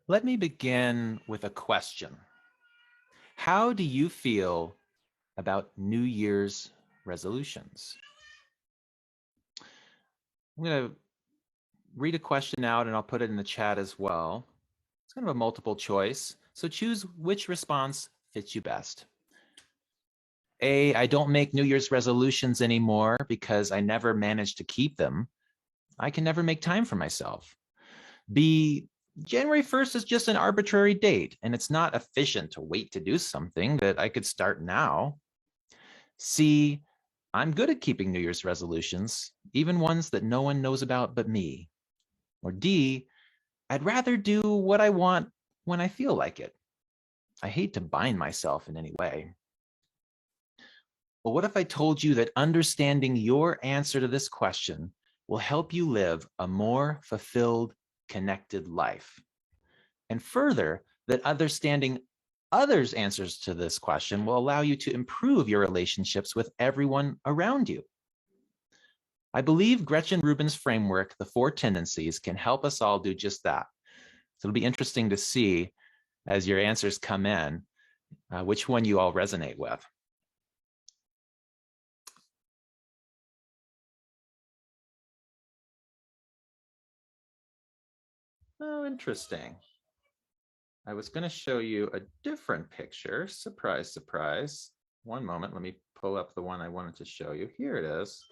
Let me begin with a question. How do you feel about New Year's resolutions? I'm going to read a question out and I'll put it in the chat as well. It's kind of a multiple choice, so choose which response fits you best. A, I don't make New Year's resolutions anymore because I never managed to keep them. I can never make time for myself. B, January 1st is just an arbitrary date, and it's not efficient to wait to do something that I could start now. C, I'm good at keeping New Year's resolutions, even ones that no one knows about but me. Or D, I'd rather do what I want when I feel like it. I hate to bind myself in any way. Well, what if I told you that understanding your answer to this question will help you live a more fulfilled, connected life? And further, that understanding others' answers to this question will allow you to improve your relationships with everyone around you. I believe Gretchen Rubin's framework, the 4 tendencies, can help us all do just that. So it'll be interesting to see as your answers come in, which one you all resonate with. Oh, interesting. I was going to show you a different picture. Surprise, surprise. One moment, let me pull up the one I wanted to show you. Here it is.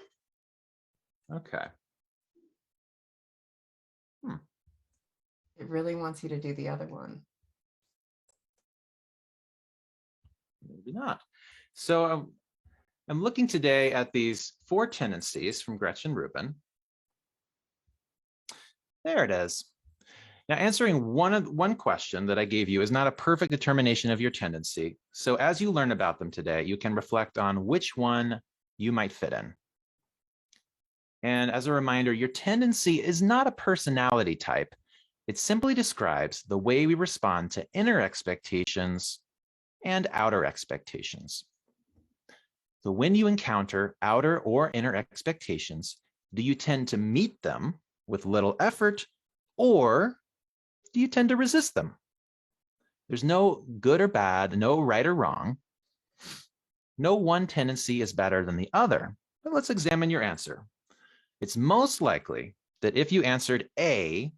Okay. It really wants you to do the other one. Maybe not. So I'm looking today at these 4 tendencies from Gretchen Rubin. There it is. Now, answering one question that I gave you is not a perfect determination of your tendency. So as you learn about them today, you can reflect on which one you might fit in. And as a reminder, your tendency is not a personality type. It simply describes the way we respond to inner expectations and outer expectations. So when you encounter outer or inner expectations, do you tend to meet them with little effort, or do you tend to resist them? There's no good or bad, no right or wrong. No one tendency is better than the other, but let's examine your answer. It's most likely that if you answered A,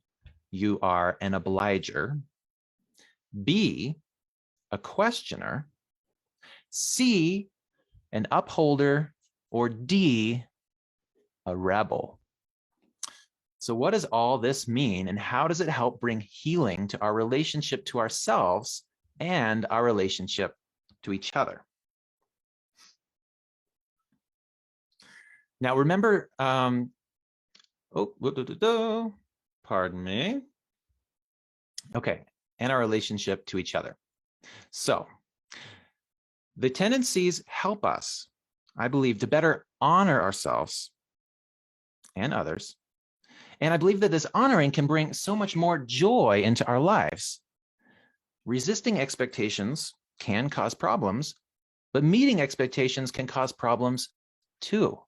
you are an obliger, B, a questioner, C, an upholder, or D, a rebel. So what does all this mean, and how does it help bring healing to our relationship to ourselves and our relationship to each other? Now remember, pardon me. Okay, and our relationship to each other. So the tendencies help us, I believe, to better honor ourselves and others. And I believe that this honoring can bring so much more joy into our lives. Resisting expectations can cause problems, but meeting expectations can cause problems too.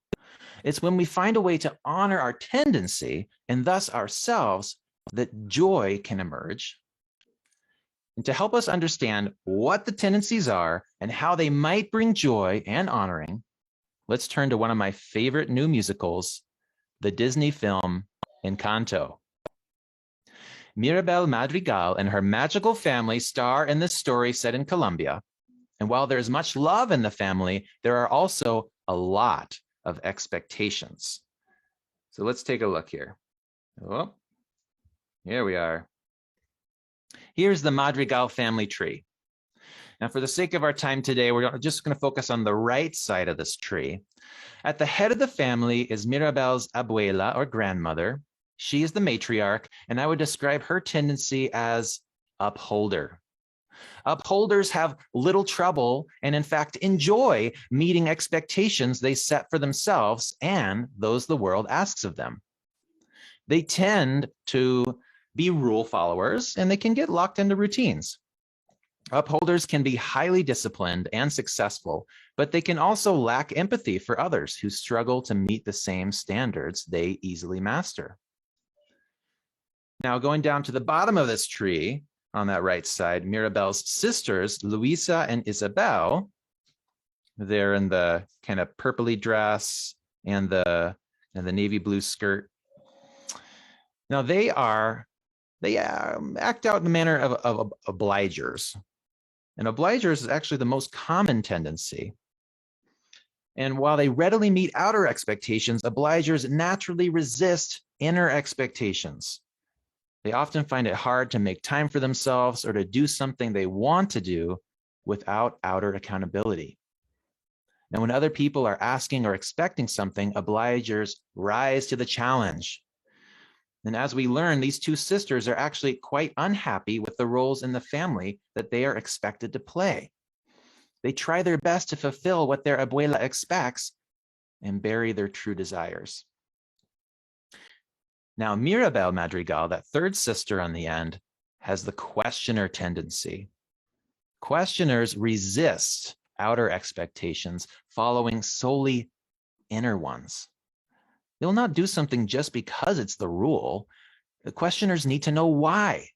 It's when we find a way to honor our tendency and thus ourselves that joy can emerge. And to help us understand what the tendencies are and how they might bring joy and honoring, let's turn to one of my favorite new musicals, the Disney film Encanto. Mirabel Madrigal and her magical family star in this story set in Colombia. And while there's much love in the family, there are also a lot of expectations. So let's take a look here. Oh, here we are. Here's the Madrigal family tree. Now, for the sake of our time today, we're just going to focus on the right side of this tree. At the head of the family is Mirabel's abuela, or grandmother. She is the matriarch, and I would describe her tendency as upholder. Upholders have little trouble and, in fact, enjoy meeting expectations they set for themselves and those the world asks of them. They tend to be rule followers, and they can get locked into routines. Upholders can be highly disciplined and successful, but they can also lack empathy for others who struggle to meet the same standards they easily master. Now, going down to the bottom of this tree, on that right side, Mirabel's sisters, Luisa and Isabel. They're in the kind of purpley dress and the navy blue skirt. Now they act out in the manner of obligers. And obligers is actually the most common tendency. And while they readily meet outer expectations, obligers naturally resist inner expectations. They often find it hard to make time for themselves or to do something they want to do without outer accountability. Now, when other people are asking or expecting something, obligers rise to the challenge. And as we learn, these two sisters are actually quite unhappy with the roles in the family that they are expected to play. They try their best to fulfill what their abuela expects and bury their true desires. Now, Mirabel Madrigal, that third sister on the end, has the questioner tendency. Questioners resist outer expectations, following solely inner ones. They will not do something just because it's the rule. The questioners need to know why.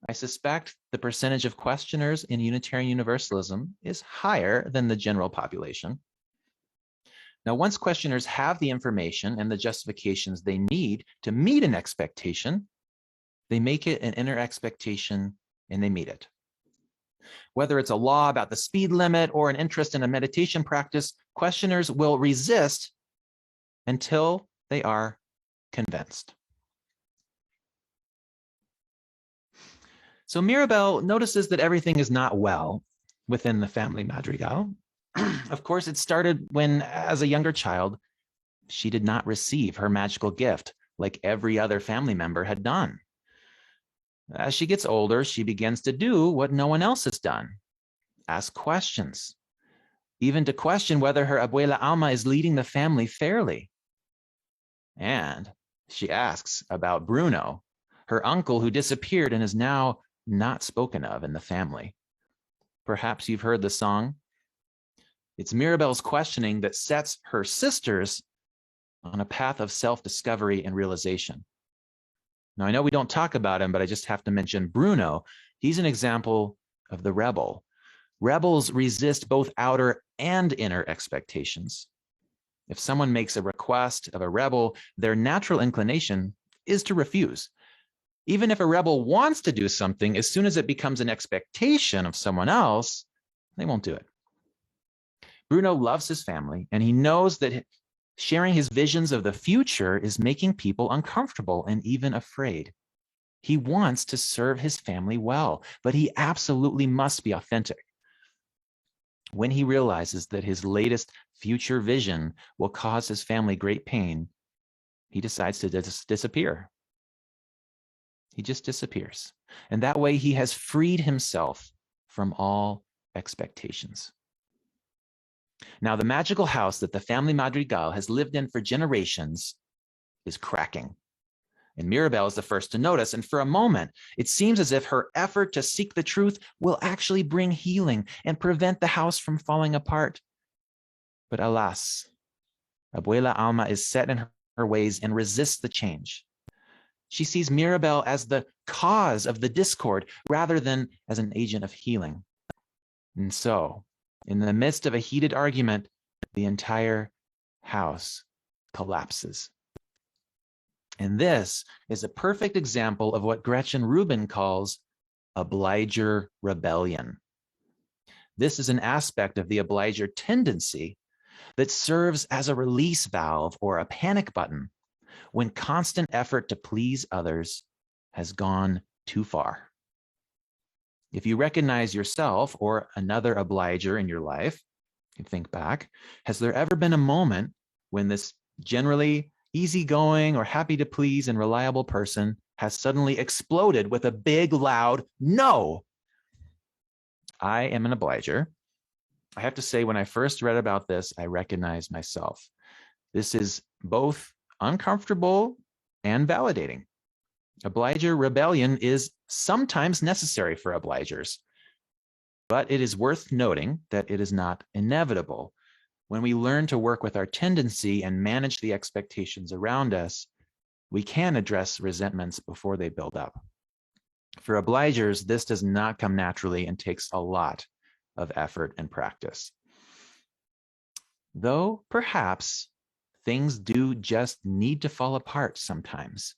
I suspect the percentage of questioners in Unitarian Universalism is higher than the general population. Now, once questioners have the information and the justifications they need to meet an expectation, they make it an inner expectation and they meet it. Whether it's a law about the speed limit or an interest in a meditation practice, questioners will resist until they are convinced. So Mirabel notices that everything is not well within the family Madrigal. Of course, it started when, as a younger child, she did not receive her magical gift like every other family member had done. As she gets older, she begins to do what no one else has done: ask questions, even to question whether her abuela Alma is leading the family fairly. And she asks about Bruno, her uncle who disappeared and is now not spoken of in the family. Perhaps you've heard the song. It's Mirabel's questioning that sets her sisters on a path of self-discovery and realization. Now, I know we don't talk about him, but I just have to mention Bruno. He's an example of the rebel. Rebels resist both outer and inner expectations. If someone makes a request of a rebel, their natural inclination is to refuse. Even if a rebel wants to do something, as soon as it becomes an expectation of someone else, they won't do it. Bruno loves his family, and he knows that sharing his visions of the future is making people uncomfortable and even afraid. He wants to serve his family well, but he absolutely must be authentic. When he realizes that his latest future vision will cause his family great pain, he decides to disappear. He just disappears. And that way he has freed himself from all expectations. Now, the magical house that the family Madrigal has lived in for generations is cracking. And Mirabel is the first to notice. And for a moment, it seems as if her effort to seek the truth will actually bring healing and prevent the house from falling apart. But alas, Abuela Alma is set in her ways and resists the change. She sees Mirabel as the cause of the discord rather than as an agent of healing. And so, in the midst of a heated argument, the entire house collapses. And this is a perfect example of what Gretchen Rubin calls Obliger Rebellion. This is an aspect of the Obliger tendency that serves as a release valve or a panic button when constant effort to please others has gone too far. If you recognize yourself or another obliger in your life, you think back, has there ever been a moment when this generally easygoing or happy to please and reliable person has suddenly exploded with a big, loud no? I am an obliger. I have to say, when I first read about this, I recognized myself. This is both uncomfortable and validating. Obliger rebellion is sometimes necessary for obligers, but it is worth noting that it is not inevitable. When we learn to work with our tendency and manage the expectations around us, we can address resentments before they build up. For obligers, this does not come naturally and takes a lot of effort and practice. Though perhaps things do just need to fall apart sometimes.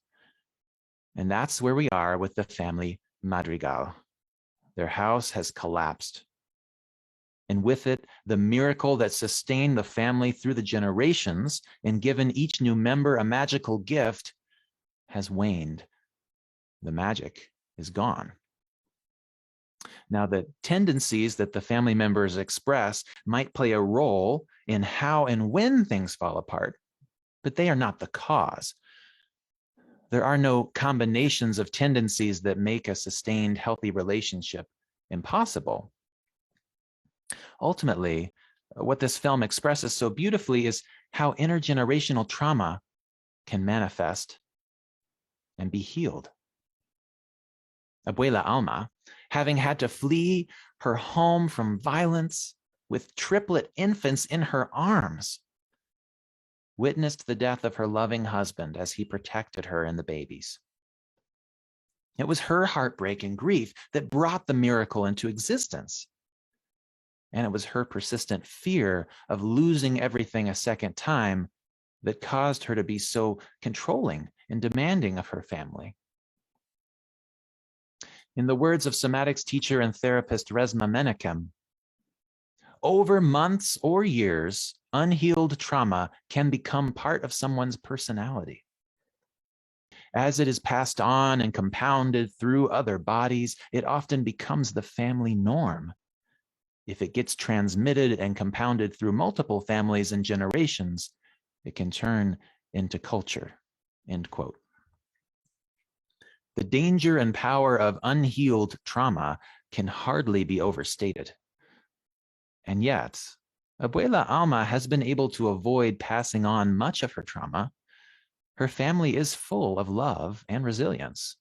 And that's where we are with the family Madrigal. Their house has collapsed. And with it, the miracle that sustained the family through the generations and given each new member a magical gift has waned. The magic is gone. Now, the tendencies that the family members express might play a role in how and when things fall apart, but they are not the cause. There are no combinations of tendencies that make a sustained, healthy relationship impossible. Ultimately, what this film expresses so beautifully is how intergenerational trauma can manifest and be healed. Abuela Alma, having had to flee her home from violence with triplet infants in her arms, witnessed the death of her loving husband as he protected her and the babies. It was her heartbreak and grief that brought the miracle into existence. And it was her persistent fear of losing everything a second time that caused her to be so controlling and demanding of her family. In the words of somatics teacher and therapist Resmaa Menakem, over months or years, unhealed trauma can become part of someone's personality. As it is passed on and compounded through other bodies, it often becomes the family norm. If it gets transmitted and compounded through multiple families and generations, it can turn into culture, end quote. The danger and power of unhealed trauma can hardly be overstated. And yet, Abuela Alma has been able to avoid passing on much of her trauma. Her family is full of love and resilience.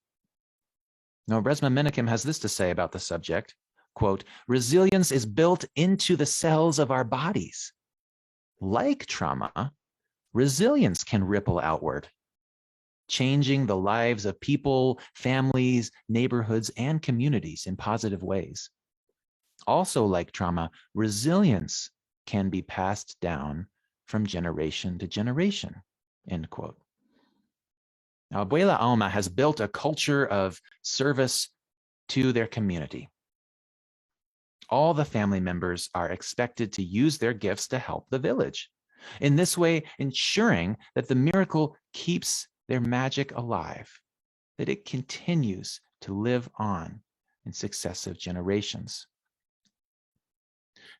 Now, Resmaa Menakem has this to say about the subject, quote, resilience is built into the cells of our bodies. Like trauma, resilience can ripple outward, changing the lives of people, families, neighborhoods, and communities in positive ways. Also, like trauma, resilience can be passed down from generation to generation, end quote. Now, Abuela Alma has built a culture of service to their community. All the family members are expected to use their gifts to help the village. In this way, ensuring that the miracle keeps their magic alive, that it continues to live on in successive generations.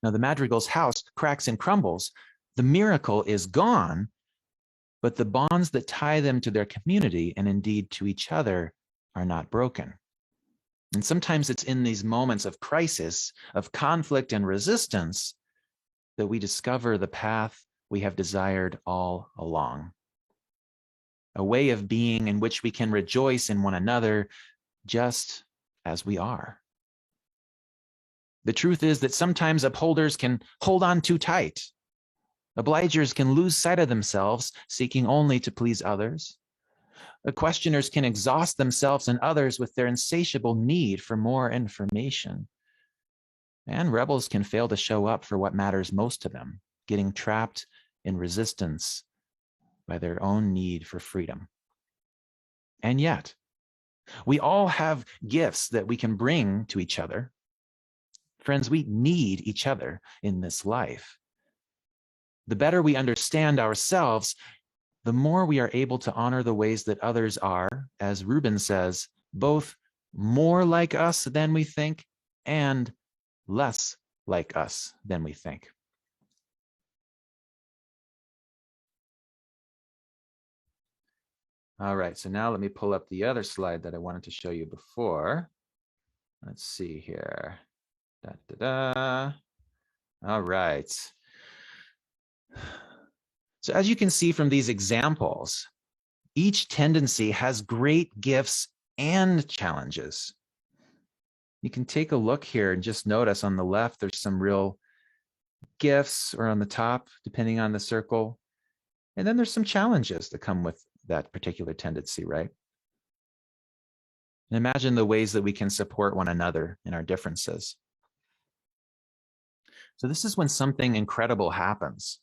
Now, the Madrigal's house cracks and crumbles. The miracle is gone, but the bonds that tie them to their community and indeed to each other are not broken. And sometimes it's in these moments of crisis, of conflict and resistance, that we discover the path we have desired all along. A way of being in which we can rejoice in one another just as we are. The truth is that sometimes upholders can hold on too tight. Obligers can lose sight of themselves, seeking only to please others. The questioners can exhaust themselves and others with their insatiable need for more information. And rebels can fail to show up for what matters most to them, getting trapped in resistance by their own need for freedom. And yet, we all have gifts that we can bring to each other. Friends, we need each other in this life. The better we understand ourselves, the more we are able to honor the ways that others are, as Rubin says, both more like us than we think and less like us than we think. All right, so now let me pull up the other slide that I wanted to show you before. Let's see here. Da, da, da. All right. So as you can see from these examples, each tendency has great gifts and challenges. You can take a look here and just notice on the left, there's some real gifts, or on the top, depending on the circle. And then there's some challenges that come with that particular tendency, right? And imagine the ways that we can support one another in our differences. So this is when something incredible happens.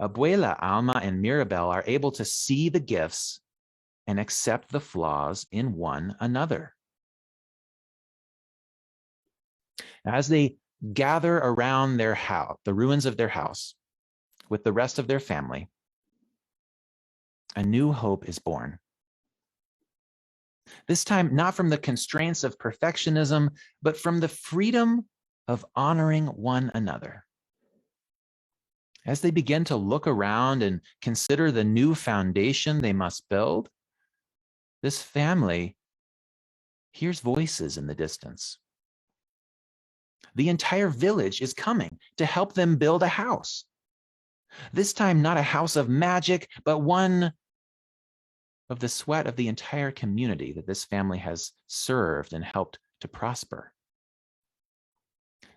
Abuela, Alma, and Mirabel are able to see the gifts and accept the flaws in one another. As they gather around their house, the ruins of their house, with the rest of their family, a new hope is born. This time, not from the constraints of perfectionism, but from the freedom of honoring one another. As they begin to look around and consider the new foundation they must build, this family hears voices in the distance. The entire village is coming to help them build a house. This time, not a house of magic, but one of the sweat of the entire community that this family has served and helped to prosper.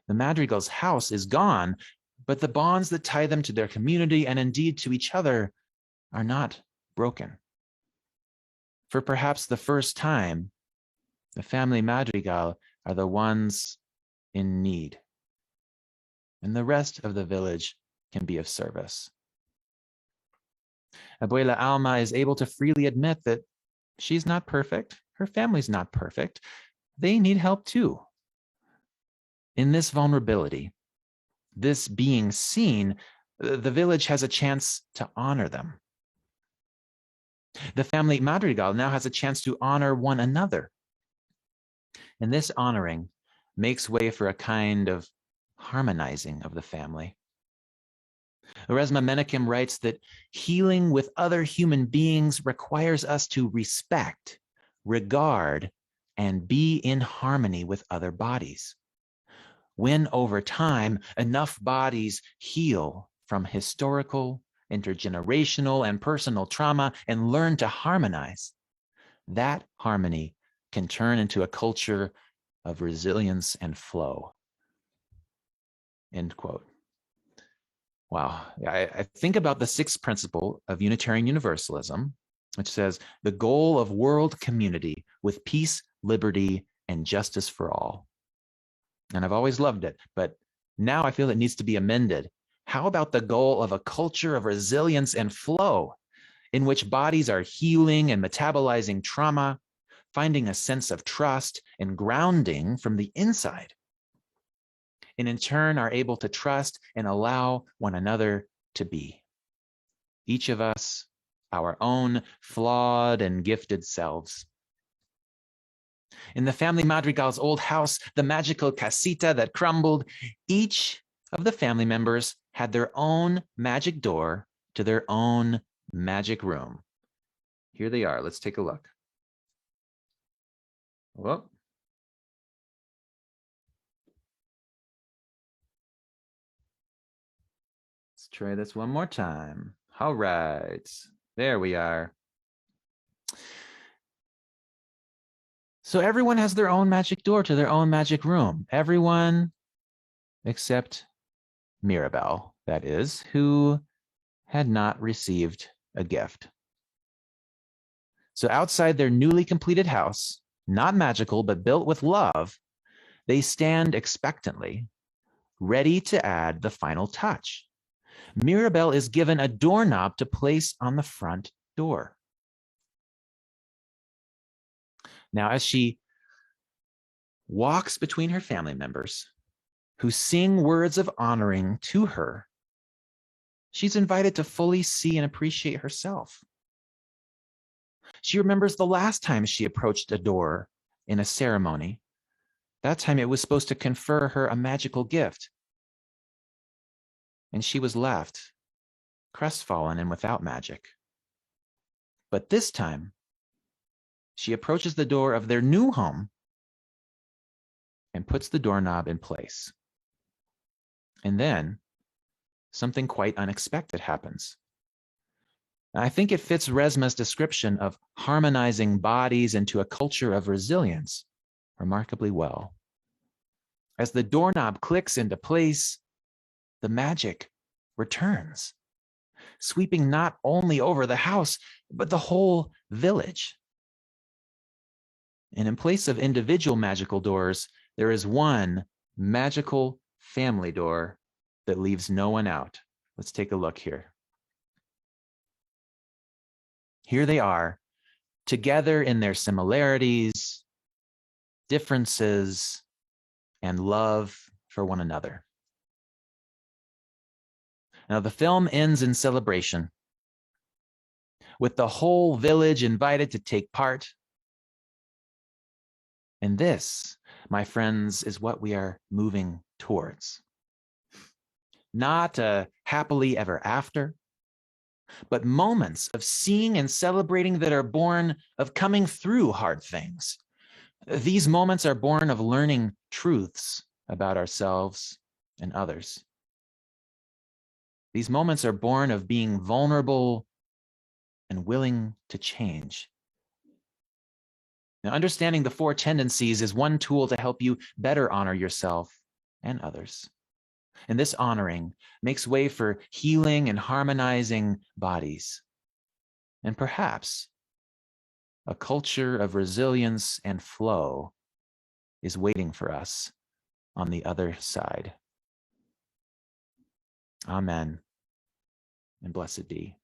The Madrigal's house is gone, but the bonds that tie them to their community and indeed to each other are not broken. For perhaps the first time, the family Madrigal are the ones in need, and the rest of the village can be of service. Abuela Alma is able to freely admit that she's not perfect, her family's not perfect, they need help too. In this vulnerability, this being seen, the village has a chance to honor them. The family Madrigal now has a chance to honor one another. And this honoring makes way for a kind of harmonizing of the family. Resma Menakem writes that healing with other human beings requires us to respect, regard, and be in harmony with other bodies. When over time, enough bodies heal from historical, intergenerational, and personal trauma and learn to harmonize, that harmony can turn into a culture of resilience and flow. End quote. Wow. I think about the sixth principle of Unitarian Universalism, which says the goal of world community with peace, liberty, and justice for all. And I've always loved it, but now I feel it needs to be amended. How about the goal of a culture of resilience and flow in which bodies are healing and metabolizing trauma, finding a sense of trust and grounding from the inside, and in turn are able to trust and allow one another to be. Each of us, our own flawed and gifted selves. In the family Madrigal's old house, the magical casita that crumbled, each of the family members had their own magic door to their own magic room. Here they are. Let's take a look. Whoa. Let's try this one more time. All right. There we are. So everyone has their own magic door to their own magic room. Everyone except Mirabel, that is, who had not received a gift. So outside their newly completed house, not magical, but built with love, they stand expectantly, ready to add the final touch. Mirabel is given a doorknob to place on the front door. Now, as she walks between her family members who sing words of honoring to her, she's invited to fully see and appreciate herself. She remembers the last time she approached a door in a ceremony. That time it was supposed to confer her a magical gift. And she was left crestfallen and without magic. But this time, she approaches the door of their new home and puts the doorknob in place. And then something quite unexpected happens. I think it fits Resma's description of harmonizing bodies into a culture of resilience remarkably well. As the doorknob clicks into place, the magic returns, sweeping not only over the house, but the whole village. And in place of individual magical doors, there is one magical family door that leaves no one out. Let's take a look here. Here they are, together in their similarities, differences, and love for one another. Now, the film ends in celebration, with the whole village invited to take part. And this, my friends, is what we are moving towards. Not a happily ever after, but moments of seeing and celebrating that are born of coming through hard things. These moments are born of learning truths about ourselves and others. These moments are born of being vulnerable and willing to change. Now, understanding the 4 tendencies is one tool to help you better honor yourself and others. And this honoring makes way for healing and harmonizing bodies. And perhaps a culture of resilience and flow is waiting for us on the other side. Amen, and blessed be.